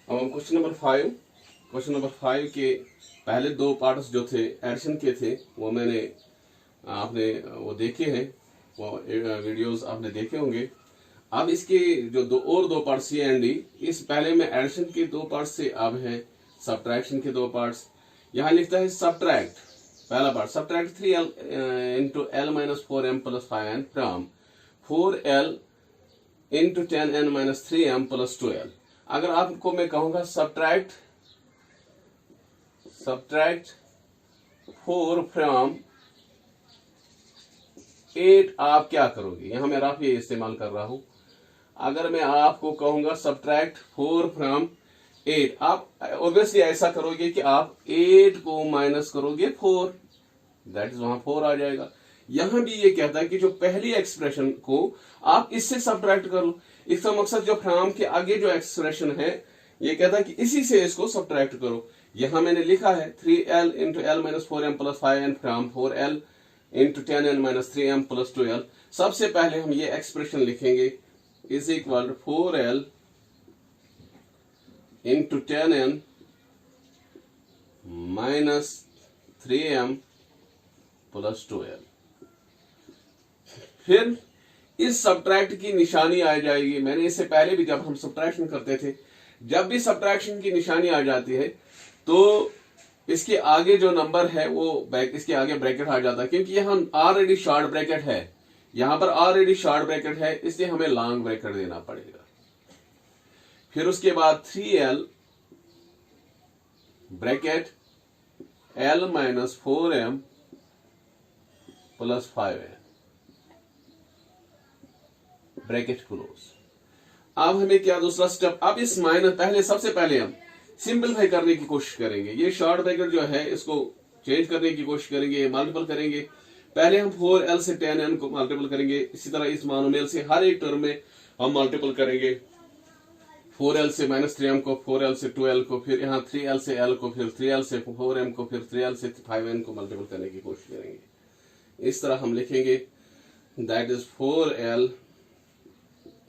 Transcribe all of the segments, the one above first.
अब हम question number 5 के पहले दो पार्ट्स जो थे एडिशन के थे वो मैंने आपने वो देखे हैं, वो वीडियोस आपने देखे होंगे। अब इसके जो दो पार्ट सी एंड डी, इस पहले में एडिशन के दो पार्ट से अब है सब्ट्रैक्शन के दो पार्ट्स। यहाँ लिखता है सब्ट्रैक्ट, पहला part subtract 3l into l minus 4m plus 5n from 4l into 10n minus 3m plus 2l। अगर आपको मैं कहूंगा सब्ट्रैक्ट 4 फ्रॉम 8, आप क्या करोगे? यहां मैं रफ ये इस्तेमाल कर रहा हूं। अगर मैं आपको कहूंगा सब्ट्रैक्ट 4 फ्रॉम 8, आप ऑब्वियसली ऐसा करोगे कि आप 8 को माइनस करोगे 4, दैट इज वहां 4 आ जाएगा। यहां भी ये कहता है कि जो पहली एक्सप्रेशन को आप इससे सब्ट्रैक्ट कर लो। इसका मकसद जो फ्रॉम के आगे जो एक्सप्रेशन है ये कहता है कि इसी से इसको सब्ट्रैक्ट करो। यहां मैंने लिखा है 3l into l minus 4m plus 5n from 4l into 10n minus 3m plus 2l। सबसे पहले हम ये एक्सप्रेशन लिखेंगे is equal 4l into 10n minus 3m plus 2l। फिर इस सब्ट्रैक्ट की निशानी आ जाएगी। मैंने इससे पहले भी जब हम सब्ट्रैक्शन करते थे, जब भी सब्ट्रैक्शन की निशानी आ जाती है तो इसके आगे जो नंबर है वो इसके आगे ब्रैकेट आ जाता है, क्योंकि यहां ऑलरेडी शॉर्ट ब्रैकेट है, यहां पर ऑलरेडी शॉर्ट ब्रैकेट है, इसलिए हमें लॉन्ग ब्रैकेट देना पड़ेगा। फिर उसके बाद 3l bracket l minus 4m plus 5n bracket close. अब हमें क्या दूसरा स्टेप, अब इस माइनस पहले सबसे पहले हम सिंपलीफाई करने की कोशिश करेंगे। ये शॉर्ट ब्रैकेट जो है इसको चेंज करने की कोशिश करेंगे, मल्टीपल करेंगे। पहले हम 4l से 10n को मल्टीपल करेंगे, इसी तरह इस मोनोमियल से हर एक टर्म में हम मल्टीपल करेंगे। 4l से माइनस 3m को, 4l से 2l को, फिर यहाँ 3l से l को, फिर 3l से 4m को, फिर 3l से 5n को मल्टीपल करने की कोशिश करेंगे। इस तरह हम लिखेंगे that is 4l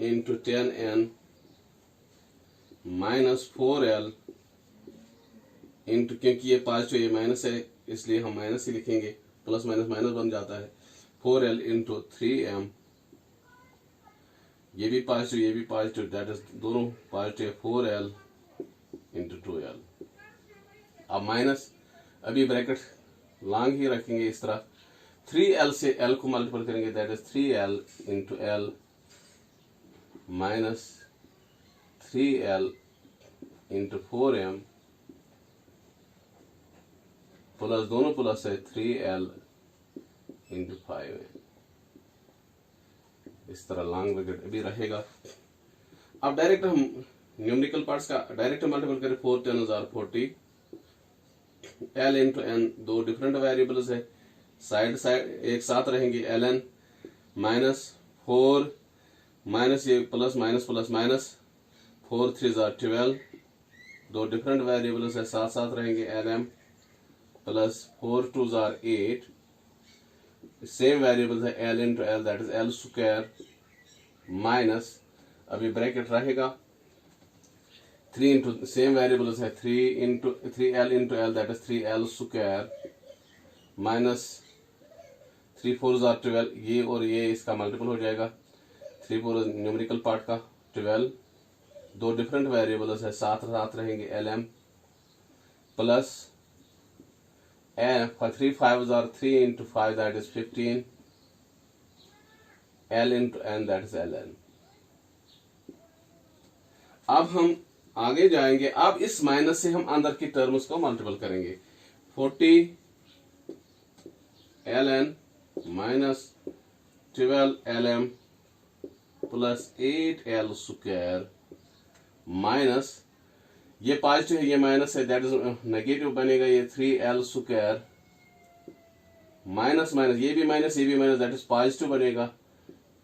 into 10n minus 4l into, क्योंकि ये पॉजिटिव ये माइनस है इसलिए हम माइनस ही लिखेंगे, प्लस माइनस माइनस बन जाता है। 4l इंटू 3m, ये भी पॉजिटिव दैट इज दोनों पॉजिटिव, 4l इंटू 2l। अब माइनस, अभी ब्रैकेट लॉन्ग ही रखेंगे इस तरह। 3l से l को मल्टीपल करेंगे that is 3l into l minus 3l into 4m plus दोनों प्लस है 3l इंटू 5m। इस तरह लॉन्ग ब्रैकेट अभी रहेगा। अब डायरेक्ट हम न्यूमेरिकल पार्ट्स का डायरेक्ट मल्टीपल करें, 4 10 40, l इंटू n दो डिफरेंट वेरिएबल्स है, साइड साइड एक साथ रहेंगे, ln माइनस 4 माइनस ये प्लस माइनस प्लस माइनस 4 3 12, दो डिफरेंट वेरिएबल्स है साथ साथ रहेंगे, lm प्लस 4 2 8, सेम वेरिएबल्स है l into l that is l square minus, अभी ब्रैकेट रहेगा 3 इंटू सेम वेरिएबल्स है 3l into l that is 3l square minus 3 4 12, ये और ये इसका मल्टीपल हो जाएगा, 3 4 न्यूमेरिकल पार्ट का 12, दो डिफरेंट वेरिएबल्स है साथ साथ रहेंगे, lm plus 3 5 3 into 5 that is 15, l into n that is ln। अब हम आगे जाएंगे, अब इस माइनस से हम अंदर की टर्म्स को मल्टीपल करेंगे, 40 ln minus 12 lm plus 8l square minus, ये पॉजिटिव है ये माइनस है दैट इज नेगेटिव बनेगा, ये 3l स्क्वायर माइनस माइनस ये भी माइनस दैट इज पॉजिटिव बनेगा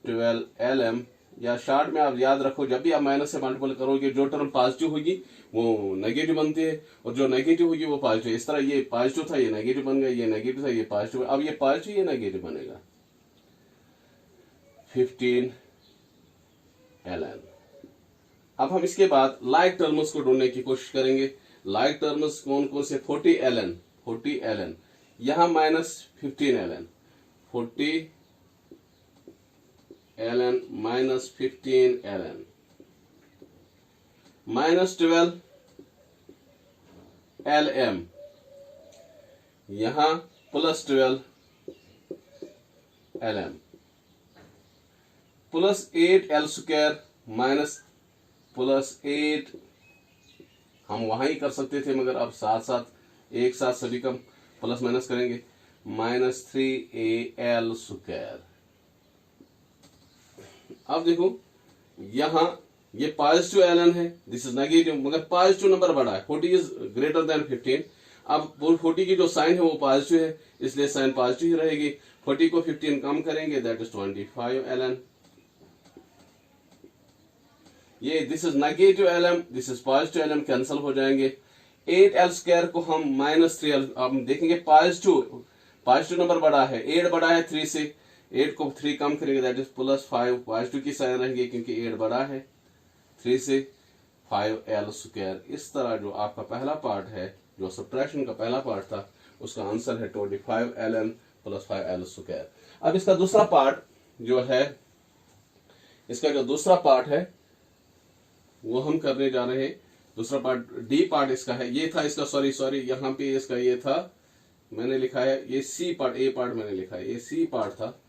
12lm। या शॉर्ट में आप याद रखो, जब भी आप माइनस से मल्टीपल करोगे जो टर्म पॉजिटिव होगी वो नेगेटिव बनती है और जो नेगेटिव होगी वो पॉजिटिव। इस तरह ये पॉजिटिव था ये नेगेटिव बन गया, ये नेगेटिव था ये पॉजिटिव, अब ये पॉजिटिव ये नेगेटिव बनेगा 15 ln। अब हम इसके बाद लाइक टर्म्स को ढूंढने की कोशिश करेंगे। लाइक टर्म्स कौन कौन से? 40 ln, यहां -15 ln, 40 ln -15 ln, -12 lm, यहां +12 lm, +8 l स्क्वायर माइनस +8, हम वहां ही कर सकते थे मगर अब साथ साथ एक साथ सभी का प्लस माइनस करेंगे, -3al स्क्वायर। अब देखो यहां ये पॉजिटिव ln है, दिस इज नेगेटिव, मगर पॉजिटिव नंबर बड़ा है, 40 इज ग्रेटर देन 15। अब 40 की जो साइन है वो पॉजिटिव है, इसलिए साइन पॉजिटिव ही रहेगी। 40 को 15 कम करेंगे, दैट इज 25 ln। ये this is negative ln, this is positive ln, cancel हो जाएंगे। 8l स्क्वायर को हम -3l, अब हम देखेंगे पॉजिटिव नंबर बड़ा है, 8 बड़ा है 3 से, 8 को 3 कम करेंगे, दैट इज +5, पॉजिटिव की साइन रहेंगे क्योंकि 8 बड़ा है 3 से, 5l स्क्वायर। इस तरह जो आपका पहला पार्ट है, जो सब्ट्रैक्शन का पहला पार्ट था, उसका आंसर है 25 ln + 5l स्क्वायर। अब इसका दूसरा पार्ट जो है, इसका जो दूसरा पार्ट है वो हम करने जा रहे हैं। दूसरा पार्ट डी पार्ट इसका है, ये था इसका, सॉरी यहाँ पे इसका ये था, मैंने लिखा है ये सी पार्ट, ए पार्ट मैंने लिखा है, ये सी पार्ट था।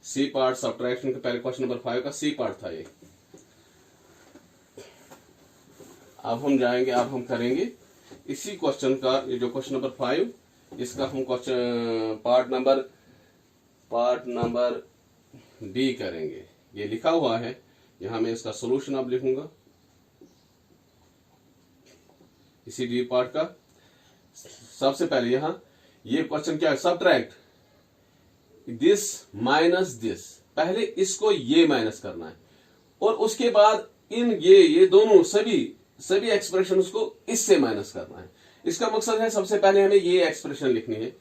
सी पार्ट सब्ट्रैक्शन के पहले क्वेश्चन नंबर 5 का सी पार्ट था ये। अब हम जाएंगे, अब हम करेंगे इसी क्वेश्चन का, ये जो क्वेश्चन नंबर 5, इसका हम क्वेश्चन पार्ट नंबर डी करेंगे। ये लिखा हुआ है यहां, मैं इसका सोल्यूशन अब लिखूंगा इसी डी पार्ट का। सबसे पहले यहां ये क्वेश्चन क्या है, सब्ट्रैक्ट दिस माइनस दिस, पहले इसको ये माइनस करना है और उसके बाद इन ये दोनों सभी एक्सप्रेशन को इससे माइनस करना है। इसका मकसद है सबसे पहले हमें ये एक्सप्रेशन लिखनी है,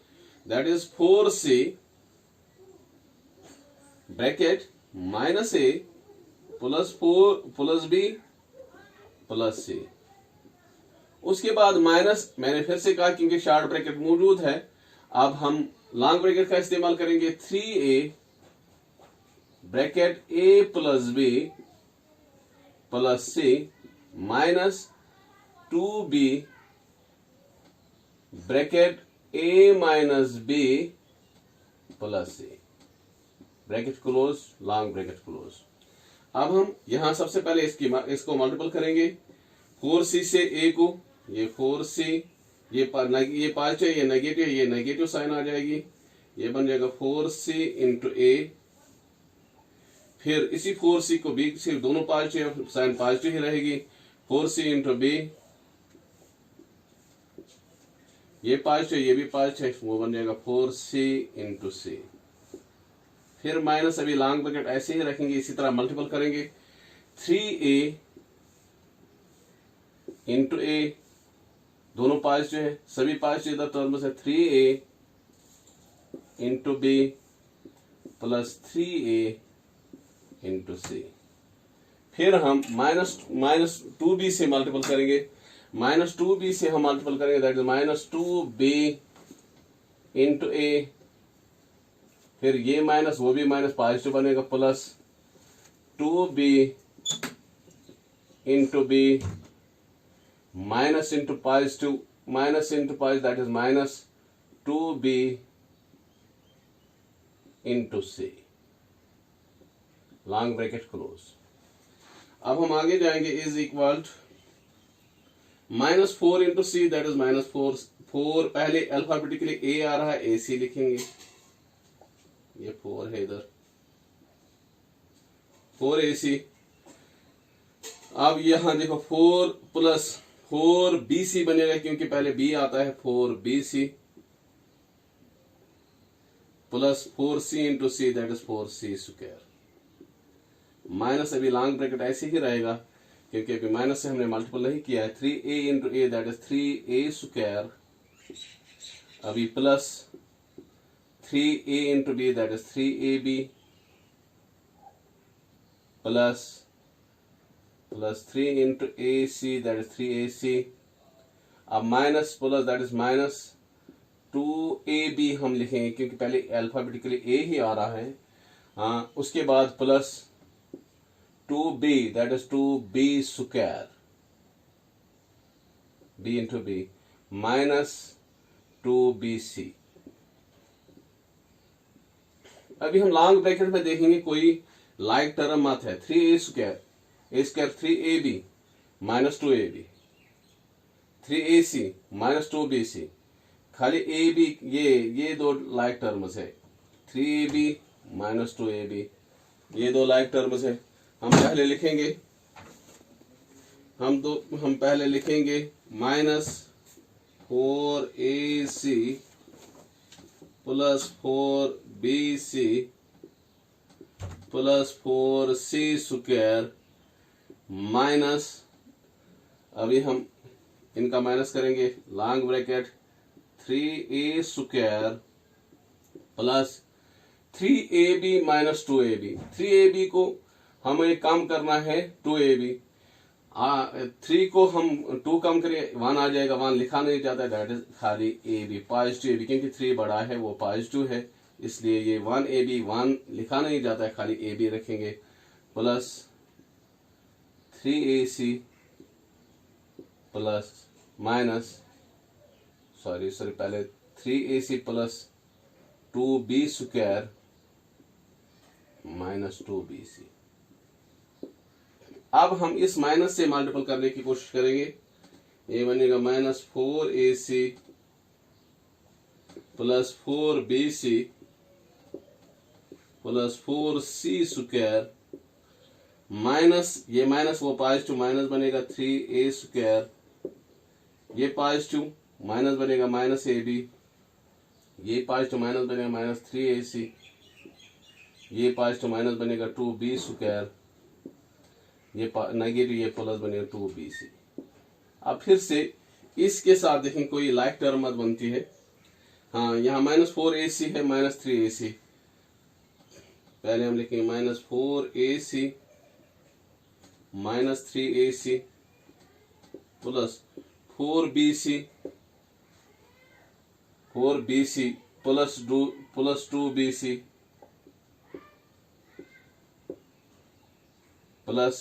that is 4c bracket -a +4 +b +c। उसके बाद माइनस, मैंने फिर से कहा क्योंकि शॉर्ट ब्रैकेट मौजूद है, अब हम लॉन्ग ब्रैकेट का इस्तेमाल करेंगे, 3a bracket a + b +c -2b bracket a - b +c, bracket close, long bracket close. अब हम यहां सबसे पहले इसको मल्टीपल करेंगे, 4c से a को, ये 4c, ये पॉजिटिव, ये नेगेटिव साइन आ जाएगी, ये बन जाएगा 4c × a। फिर इसी 4c को b से, दोनों पॉजिटिव, साइन पॉजिटिव ही रहेगी, 4c × b, ये पॉजिटिव ये भी पॉजिटिव, वो बन जाएगा 4c × c। फिर माइनस, अभी लॉन्ग ब्रैकेट ऐसे ही रखेंगे, इसी तरह मल्टीपल करेंगे, 3a × a, दोनों पॉजिटिव है, सभी पॉजिटिव इधर टर्म्स है, 3a × b +3a × c। फिर हम -2b से मल्टीपल करेंगे, -2b से हम मल्टीपल करेंगे, दैट इज -2b × a। फिर ये माइनस, वो भी माइनस, पॉजिटिव बनेगा, +2b × b minus into positive, that is -2b × c, long bracket close. अब हम आगे जाएंगे, is equal -4 × c, that is -4, पहले अल्फाबेटिकली a आ रहा है, ac लिखेंगे, ये 4 है इधर, 4ac। अब यहां देखो 4 + 4bc बनेगा क्योंकि पहले b आता है, 4bc +4c × c, that is 4c square. Minus, अभी लॉन्ग ब्रैकेट ऐसे ही रहेगा क्योंकि अभी माइनस से हमने मल्टीपल नहीं किया है, 3a × a, that is 3a square, अभी plus 3a × b, that is 3ab, plus plus 3 into a c that is 3ac। अब minus plus that is minus 2ab हम लिखेंगे क्योंकि पहले अल्फाबेटिकली ए ही आ रहा है। हाँ, उसके बाद plus 2b that is 2b square, b into b minus 2bc। अभी हम लॉन्ग ब्रैकेट में देखेंगे कोई लाइक टर्म मत है। 3a square, a square 3ab minus 2ab, 3ac minus 2bc, खाली ab, ये दो लाइक टर्म्स है। 3ab माइनस 2ab, ये दो लाइक टर्म्स है। हम पहले लिखेंगे minus 4ac plus 4bc plus 4c square minus, अभी हम इनका माइनस करेंगे, long bracket 3a square plus 3ab minus 2ab। 3ab को हमें कम करना है 2ab, 3 को हम 2 कम करें 1 आ जाएगा, 1 लिखा नहीं जाता, दैट इज खाली ab पॉजिटिव ab, क्योंकि 3 बड़ा है वो पॉजिटिव है, इसलिए ये 1ab 1 लिखा नहीं जाता है, खाली ab रखेंगे plus 3ac plus minus sorry पहले 3ac plus 2b square minus 2bc। अब हम इस माइनस से मल्टीपल करने की कोशिश करेंगे, ये बनेगा minus 4ac plus 4bc plus 4c square minus, ये माइनस वो पॉजिटिव माइनस बनेगा 3a स्क्वायर, ये पॉजिटिव माइनस बनेगा माइनस ab, ये पॉजिटिव माइनस बनेगा माइनस 3ac, ये पॉजिटिव माइनस बनेगा 2b स्क्वायर, ये नेगेटिव ये प्लस बनेगा 2bc। अब फिर से इसके साथ देखें कोई लाइक टर्म मत बनती है। हाँ, यहाँ माइनस 4ac है माइनस 3ac, पहले हम लिखेंगे minus 4ac minus 3ac plus 4bc plus 2bc plus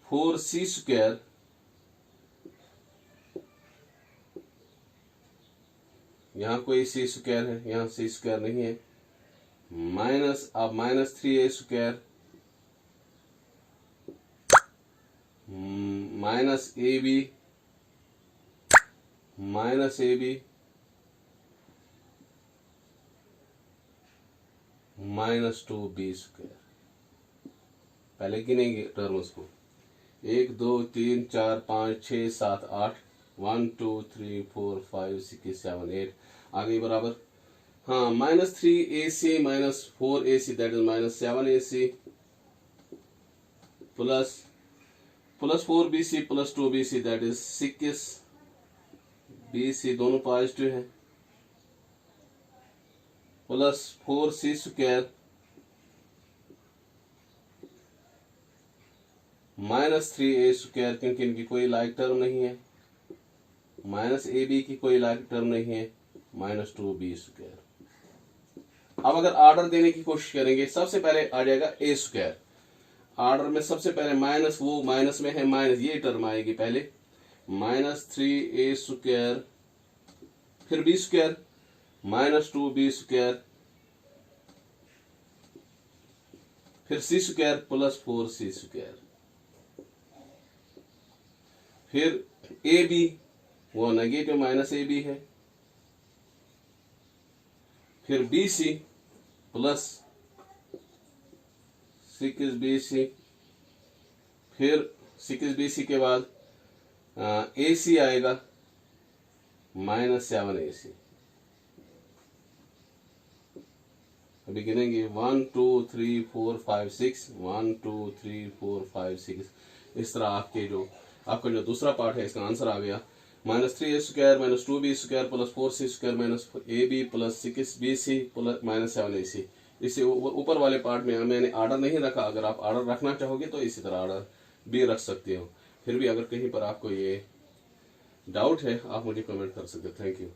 4c square यहाँ कोई c स्क्वायर है, यहाँ c स्क्वायर नहीं है, माइनस अब minus 3a square minus ab minus 2b square. पहले गिनेंगे टर्म्स को, 1 2 3 4 5 6 7 8 1 2 3 4 5 6 7 8 आगे बराबर। हाँ, minus 3ac minus 4ac that is minus 7ac plus 4bc plus 2bc that is 6bc, दोनों पॉजिटिव है, plus 4c square minus 3a square, क्योंकि इनकी कोई लाइक टर्म नहीं है, माइनस ab की कोई लाइक टर्म नहीं है, माइनस 2b स्क्वायर। अब अगर ऑर्डर देने की कोशिश करेंगे, सबसे पहले आ जाएगा a स्क्वायर, ऑर्डर में सबसे पहले माइनस, वो माइनस में है माइनस, ये टर्म आएगी पहले, माइनस 3a स्क्वायर फिर b square minus 2b square फिर c square plus 4c square, फिर ab वो नेगेटिव माइनस ab है, फिर bc प्लस 6bc, फिर 6bc के बाद ac आएगा माइनस 7ac। अभी गिनेंगे 1 2 3 4 5 6 1 2 3 4 5 6, इस तरह आपका जो दूसरा पार्ट है इसका आंसर आ गया, minus 3a square minus 2b square plus 4c square minus ab plus 6bc plus minus 7ac। इसे ऊपर वाले पार्ट में मैंने ऑर्डर नहीं रखा, अगर आप ऑर्डर रखना चाहोगे तो इसी तरह ऑर्डर भी रख सकते हो। फिर भी अगर कहीं पर आपको ये डाउट है आप मुझे कमेंट कर सकते हो। Thank you.